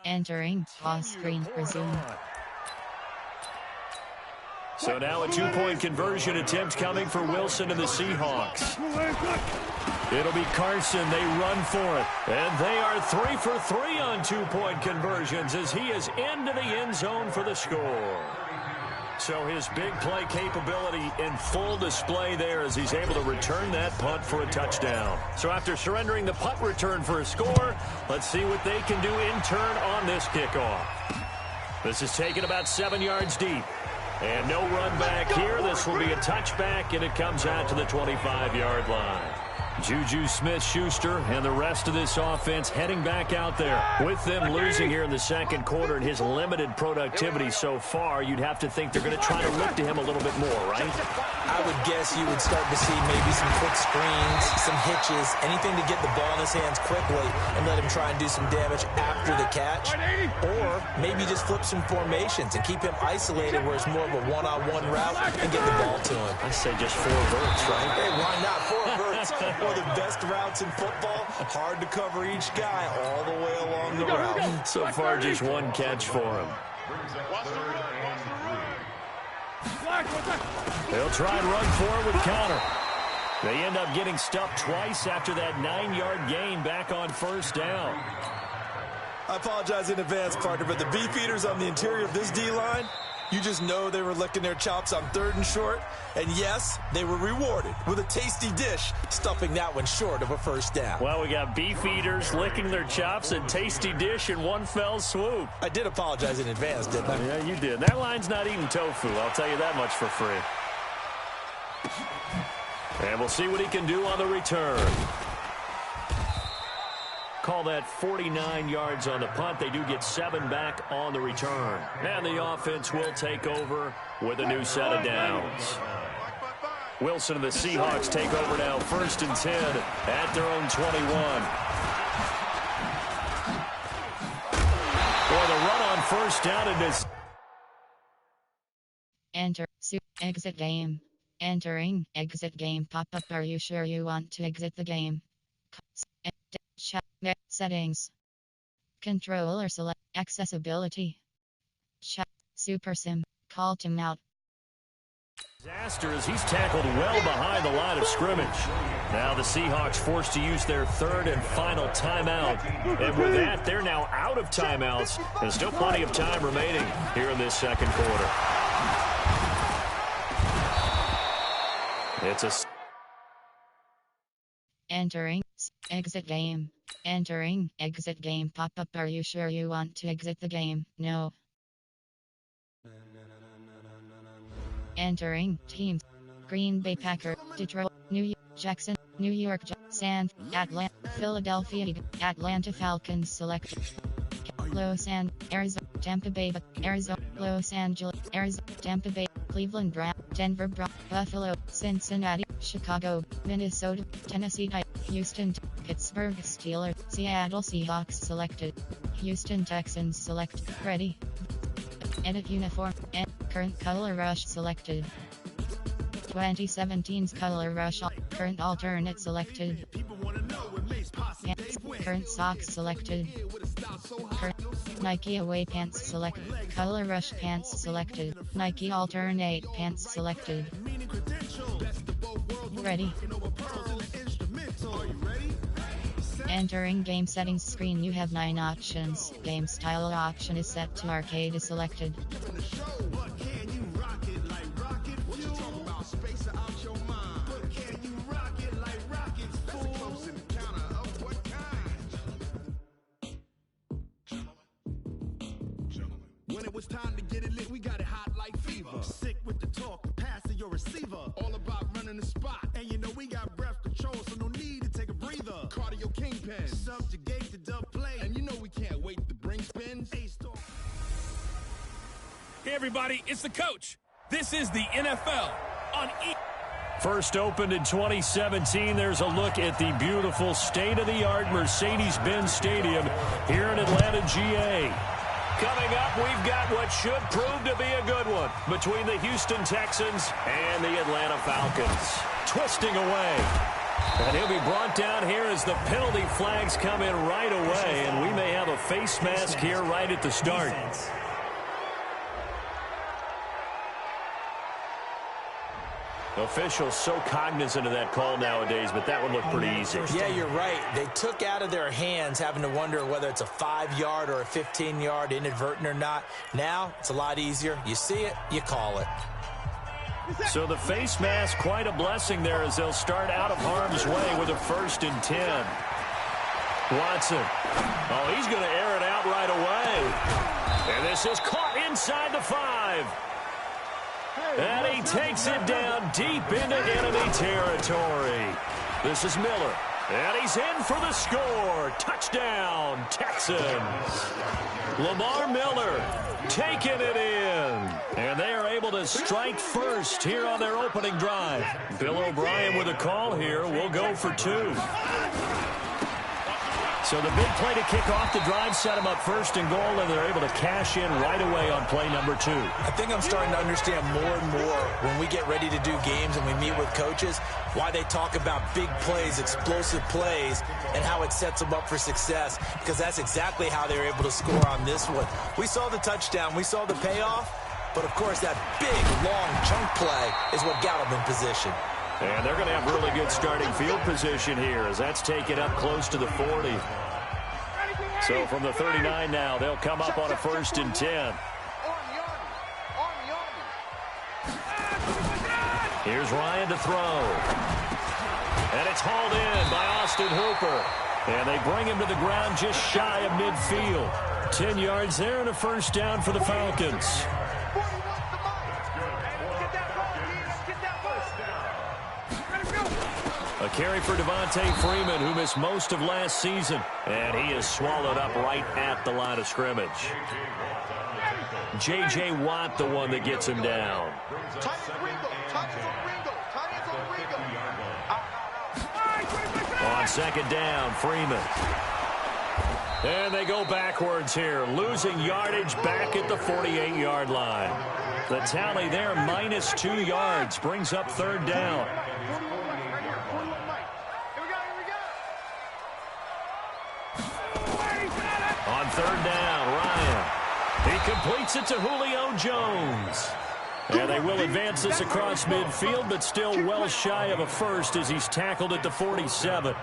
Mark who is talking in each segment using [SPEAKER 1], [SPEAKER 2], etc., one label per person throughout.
[SPEAKER 1] Entering pause screen resume.
[SPEAKER 2] So now a two-point conversion attempt coming for Wilson and the Seahawks. It'll be Carson. They run for it. And they are 3 for 3 on two-point conversions as he is into the end zone for the score. So his big play capability in full display there as he's able to return that punt for a touchdown. So after surrendering the punt return for a score, let's see what they can do in turn on this kickoff. This is taken about 7 yards deep. And no run back here. This will be a touchback, and it comes out to the 25-yard line. Juju Smith-Schuster and the rest of this offense heading back out there. With them losing here in the second quarter and his limited productivity so far, you'd have to think they're going to try to look to him a little bit more, right?
[SPEAKER 3] I would guess you would start to see maybe some quick screens, some hitches, anything to get the ball in his hands quickly and let him try and do some damage after the catch. Or maybe just flip some formations and keep him isolated where it's more of a one-on-one route and get the ball to him.
[SPEAKER 2] I say just 4 verts, right?
[SPEAKER 3] Hey, why not 4 verts? One of the best routes in football. Hard to cover each guy all the way along the route.
[SPEAKER 2] So far, just 1 catch for him. They'll try and run forward with Connor. They end up getting stuffed twice after that 9-yard gain back on first down.
[SPEAKER 3] I apologize in advance, partner, but the beefeaters on the interior of this D-line, you just know they were licking their chops on 3rd and short. And yes, they were rewarded with a tasty dish, stuffing that one short of a first down.
[SPEAKER 2] Well, we got beef eaters licking their chops and tasty dish in one fell swoop.
[SPEAKER 3] I did apologize in advance, didn't I?
[SPEAKER 2] Yeah, you did. That line's not eating tofu, I'll tell you that much for free. And we'll see what he can do on the return. Call that 49 yards on the punt. They do get 7 back on the return. And the offense will take over with a new set of downs. Wilson and the Seahawks take over now, 1st and 10 at their own 21. For the run on first down, it is.
[SPEAKER 1] Enter exit game. Entering exit game pop-up. Are you sure you want to exit the game? Settings. Controller select. Accessibility. Chat. Super Sim. Call timeout.
[SPEAKER 2] Disaster as he's tackled well behind the line of scrimmage. Now the Seahawks forced to use their 3rd and final timeout. And with that, they're now out of timeouts. There's still plenty of time remaining here in this second quarter. It's a...
[SPEAKER 1] Entering exit game. Entering exit game pop-up. Are you sure you want to exit the game? No. Entering teams. Green Bay Packers, Detroit, New York, Jackson, New York, San, Atlanta, Philadelphia, Atlanta Falcons select. Los Angeles, Arizona, Tampa Bay, Arizona, Los Angeles, Arizona, Tampa Bay, Cleveland Browns, Denver Broncos, Buffalo, Cincinnati, Chicago, Minnesota, Tennessee Titans, Houston, Pittsburgh Steelers, Seattle Seahawks selected. Houston Texans select. Ready. Edit uniform. And current color rush selected. 2017's color rush. Current alternate selected. Pants. Current socks selected. Current Nike away pants select. Color rush pants selected. Nike alternate pants selected. Ready. Entering game settings screen. You have 9 options. Game style option is set to arcade is selected.
[SPEAKER 4] When it was time to get it lit, we got it hot like fever. Sick with the talk, pass to your receiver. All about running the spot. And you know we got breath control, so no need to take a breather. Cardio kingpin, subjugate the dub play. And you know we can't wait to bring spins.
[SPEAKER 5] Hey everybody, it's the coach. This is the NFL on E.
[SPEAKER 2] First opened in 2017, there's a look at the beautiful state-of-the-art Mercedes-Benz Stadium here in Atlanta, GA. Coming up, we've got what should prove to be a good one between the Houston Texans and the Atlanta Falcons. Twisting away. And he'll be brought down here as the penalty flags come in right away, and we may have a face mask here right at the start. Officials so cognizant of that call nowadays, but that would look pretty easy.
[SPEAKER 3] Yeah, you're right. They took out of their hands having to wonder whether it's a 5-yard or a 15-yard, inadvertent or not. Now, it's a lot easier. You see it, you call it.
[SPEAKER 2] So the face mask, quite a blessing there as they'll start out of harm's way with a 1st and 10. Watson. Oh, he's going to air it out right away. And this is caught inside the 5. And he takes it down deep into enemy territory. This is Miller. And he's in for the score. Touchdown, Texans. Lamar Miller taking it in. And they are able to strike first here on their opening drive. Bill O'Brien with a call here. We'll go for 2. So the big play to kick off the drive set them up 1st and goal, and they're able to cash in right away on play number 2.
[SPEAKER 3] I think I'm starting to understand more and more when we get ready to do games and we meet with coaches why they talk about big plays, explosive plays, and how it sets them up for success, because that's exactly how they were able to score on this one. We saw the touchdown. We saw the payoff, but, of course, that big, long chunk play is what got them in position.
[SPEAKER 2] And they're going to have really good starting field position here as that's taken up close to the 40. So from the 39 now, they'll come up on a 1st and 10. Here's Ryan to throw. And it's hauled in by Austin Hooper. And they bring him to the ground just shy of midfield. 10 yards there and a 1st down for the Falcons. A carry for Devontae Freeman, who missed most of last season. And he is swallowed up right at the line of scrimmage. J.J. Watt, the one that gets him down. On 2nd down, Freeman. And they go backwards here, losing yardage back at the 48-yard line. The tally there, -2 yards, brings up 3rd down. On 3rd down, Ryan. He completes it to Julio Jones. And they will advance this across midfield, but still well shy of a 1st as he's tackled at the 47.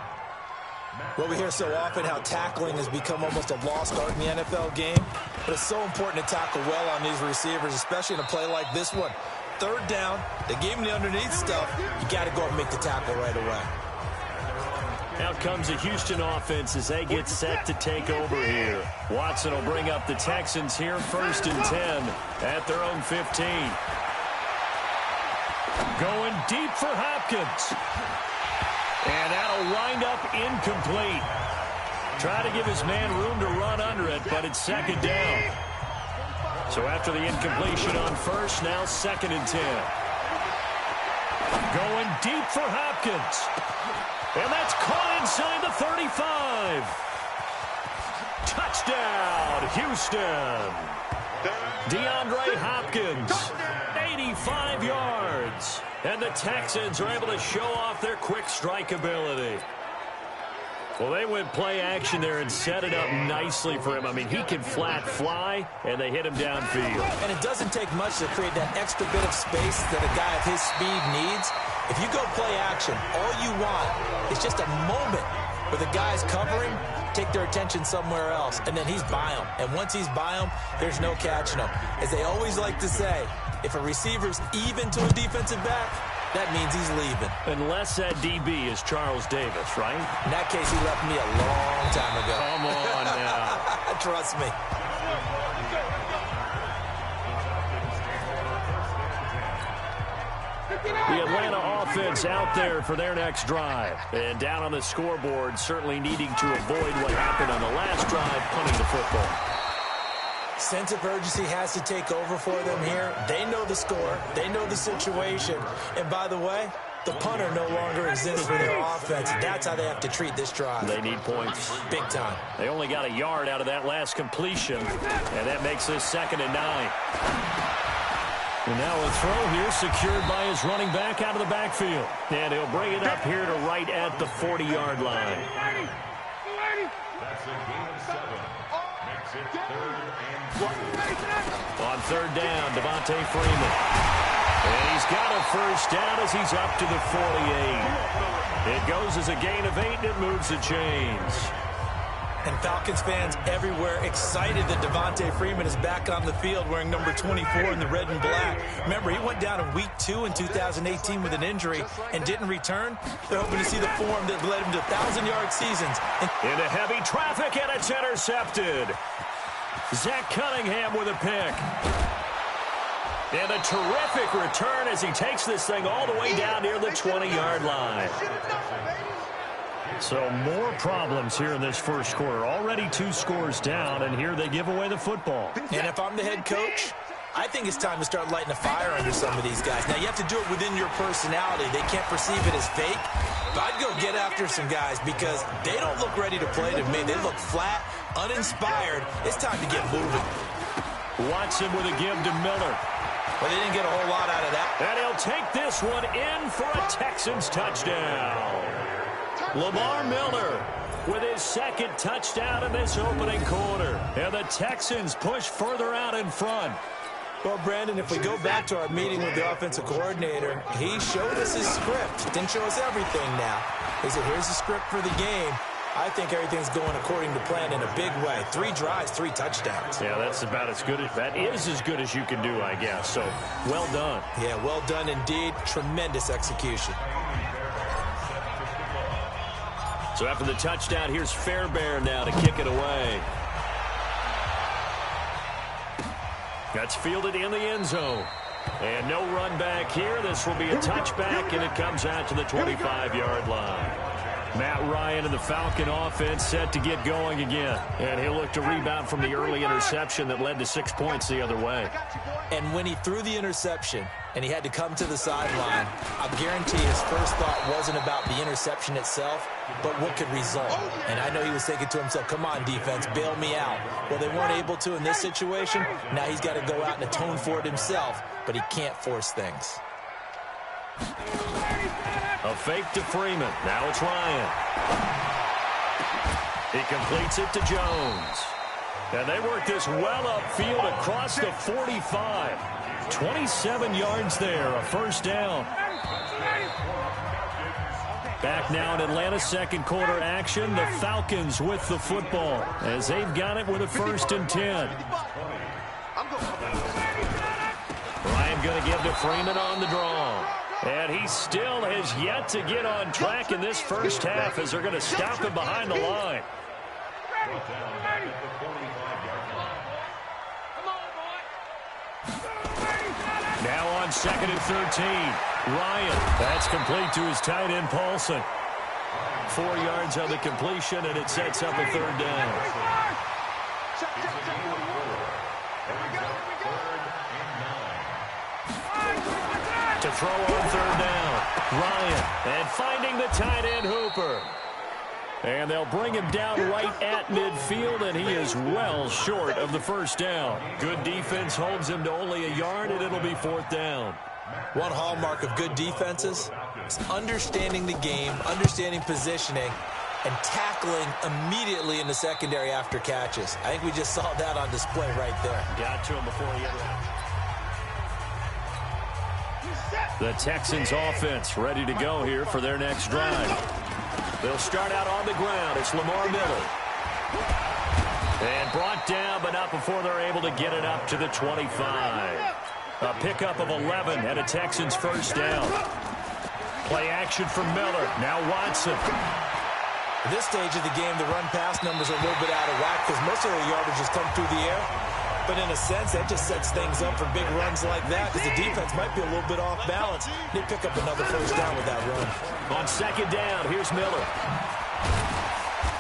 [SPEAKER 3] Well, we hear so often how tackling has become almost a lost art in the NFL game, but it's so important to tackle well on these receivers, especially in a play like this one. 3rd down, they gave him the underneath stuff. You got to go and make the tackle right away.
[SPEAKER 2] Out comes the Houston offense as they get set to take over here. Watson will bring up the Texans here, 1st and 10 at their own 15. Going deep for Hopkins. And that'll wind up incomplete. Try to give his man room to run under it, but it's 2nd down. So after the incompletion on 1st, now 2nd and 10. Going deep for Hopkins. And that's caught inside the 35. Touchdown, Houston. DeAndre Hopkins, 85 yards. And the Texans are able to show off their quick strike ability. Well, they went play action there and set it up nicely for him. I mean, he can flat fly, and they hit him downfield.
[SPEAKER 3] And it doesn't take much to create that extra bit of space that a guy of his speed needs. If you go play action, all you want is just a moment where the guy's covering, take their attention somewhere else, and then he's by him. And once he's by him, there's no catching him. As they always like to say, if a receiver's even to a defensive back, that means he's leaving.
[SPEAKER 2] Unless that DB is Charles Davis, right?
[SPEAKER 3] In that case, he left me a long time ago.
[SPEAKER 2] Come on now.
[SPEAKER 3] Trust me.
[SPEAKER 2] The Atlanta offense out there for their next drive. And down on the scoreboard, certainly needing to avoid what happened on the last drive, punting the football.
[SPEAKER 3] Sense of urgency has to take over for them here. They know the score. They know the situation. And by the way, the punter no longer exists for their offense. That's how they have to treat this drive.
[SPEAKER 2] They need points.
[SPEAKER 3] Big time.
[SPEAKER 2] They only got a yard out of that last completion, and that makes this 2nd and 9. And now a throw here secured by his running back out of the backfield. And he'll bring it up here to right at the 40-yard line.
[SPEAKER 4] That's a gain of 7. Makes it 3rd and 4.
[SPEAKER 2] On 3rd down, Devontae Freeman. And he's got a first down as he's up to the 48. It goes as a gain of 8, and it moves the chains.
[SPEAKER 3] And Falcons fans everywhere excited that Devontae Freeman is back on the field wearing number 24 in the red and black. Remember, he went down in week 2 in 2018 with an injury and didn't return. They're hoping to see the form that led him to 1,000-yard seasons.
[SPEAKER 2] Into heavy traffic, and it's intercepted. Zach Cunningham with a pick. And a terrific return as he takes this thing all the way down near the 20-yard line. So more problems here in this first quarter. Already 2 scores down, and here they give away the football.
[SPEAKER 3] And if I'm the head coach, I think it's time to start lighting a fire under some of these guys. Now, you have to do it within your personality. They can't perceive it as fake. But I'd go get after some guys because they don't look ready to play to me. They look flat, uninspired. It's time to get moving.
[SPEAKER 2] Watson with a give to Miller.
[SPEAKER 3] Well, they didn't get a whole lot out of that.
[SPEAKER 2] And he'll take this one in for a Texans touchdown. Lamar Miller with his 2nd touchdown in this opening quarter. And the Texans push further out in front.
[SPEAKER 3] Well, Brandon, if we go back to our meeting with the offensive coordinator, he showed us his script. Didn't show us everything now. He said, here's the script for the game. I think everything's going according to plan in a big way. 3 drives, 3 touchdowns.
[SPEAKER 2] Yeah, that's about as good as that is as good as you can do, I guess. So, well done.
[SPEAKER 3] Yeah, well done indeed. Tremendous execution.
[SPEAKER 2] So after the touchdown, here's Fairbairn now to kick it away. That's fielded in the end zone. And no run back here. This will be a touchback, and it comes out to the 25-yard line. Matt Ryan and the Falcon offense set to get going again. And he'll look to rebound from the early interception that led to 6 points the other way.
[SPEAKER 3] And when he threw the interception and he had to come to the sideline, I guarantee his first thought wasn't about the interception itself, but what could result. And I know he was thinking to himself, come on, defense, bail me out. Well, they weren't able to in this situation. Now he's got to go out and atone for it himself, but he can't force things.
[SPEAKER 2] A fake to Freeman. Now it's Ryan. He completes it to Jones. And they work this well upfield across the 45. 27 yards there, a first down. Back now in Atlanta's second quarter action. The Falcons with the football as they've got it with a 1st and 10. Ryan going to give to Freeman on the draw. And he still has yet to get on track in this first half as they're going to stop him behind the line. Now on 2nd and 13. Ryan. That's complete to his tight end, Paulson. 4 yards on the completion, and it sets up a 3rd down. To throw on 3rd down. Ryan. And finding the tight end, Hooper. And they'll bring him down right at midfield, and he is well short of the first down. Good defense holds him to only a yard, and it'll be 4th down.
[SPEAKER 3] One hallmark of good defenses is understanding the game, understanding positioning, and tackling immediately in the secondary after catches. I think we just saw that on display right there.
[SPEAKER 2] Got to him before he hit it. The Texans offense ready to go here for their next drive. They'll start out on the ground. It's Lamar Miller. And brought down, but not before they're able to get it up to the 25. A pickup of 11 and a Texans first down. Play action from Miller. Now Watson.
[SPEAKER 3] At this stage of the game, the run-pass numbers are a little bit out of whack because most of the yardage has come through the air. But in a sense, that just sets things up for big runs like that because the defense might be a little bit off balance. They pick up another first down with that run.
[SPEAKER 2] On 2nd down, here's Miller.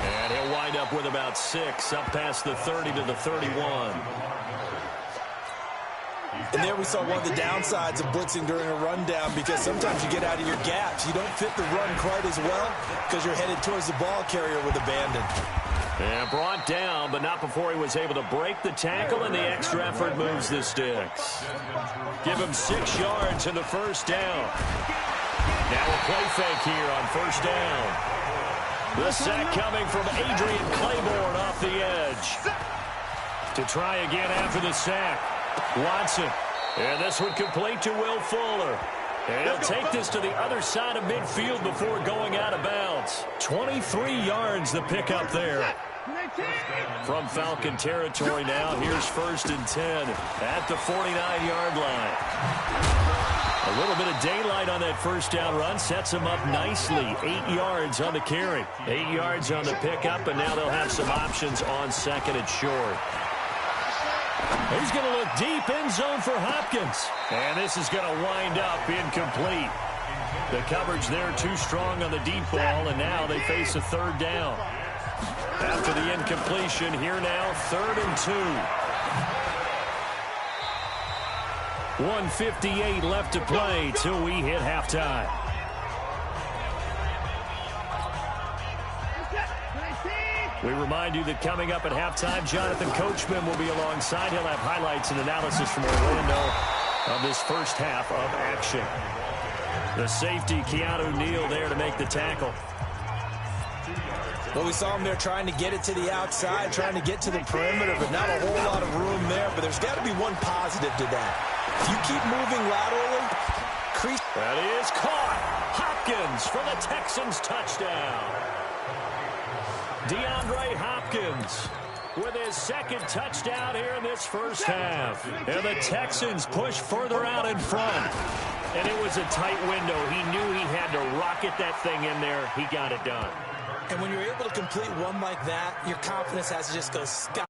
[SPEAKER 2] And he'll wind up with about 6, up past the 30 to the 31.
[SPEAKER 3] And there we saw one of the downsides of blitzing during a rundown because sometimes you get out of your gaps. You don't fit the run quite as well because you're headed towards the ball carrier with abandon.
[SPEAKER 2] And brought down, but not before he was able to break the tackle, and the extra effort moves the sticks. Give him 6 yards in the first down. Now a play fake here on first down. The sack coming from Adrian Claiborne off the edge. To try again after the sack. Watson. And this one complete to Will Fuller. And he'll take this to the other side of midfield before going out of bounds. 23 yards the pickup there. From Falcon territory now, here's 1st and 10 at the 49-yard line. A little bit of daylight on that first down run sets him up nicely. 8 yards on the carry, 8 yards on the pickup, and now they'll have some options on 2nd and short. He's going to look deep, end zone for Hopkins. And this is going to wind up incomplete. The coverage there too strong on the deep ball, and now they face a 3rd down. After the incompletion, here now, 3rd and 2. 1:58 left to play till we hit halftime. We remind you that coming up at halftime, Jonathan Coachman will be alongside. He'll have highlights and analysis from Orlando of this first half of action. The safety, Keanu Neal, there to make the tackle.
[SPEAKER 3] Well, we saw him there trying to get it to the outside, trying to get to the perimeter, but not a whole lot of room there. But there's got to be one positive to that. If you keep moving laterally,
[SPEAKER 2] that is caught. Hopkins for the Texans touchdown. DeAndre Hopkins with his 2nd touchdown here in this first half. And the Texans push further out in front. And it was a tight window. He knew he had to rocket that thing in there. He got it done.
[SPEAKER 3] And when you're able to complete one like that, your confidence has to just go sky.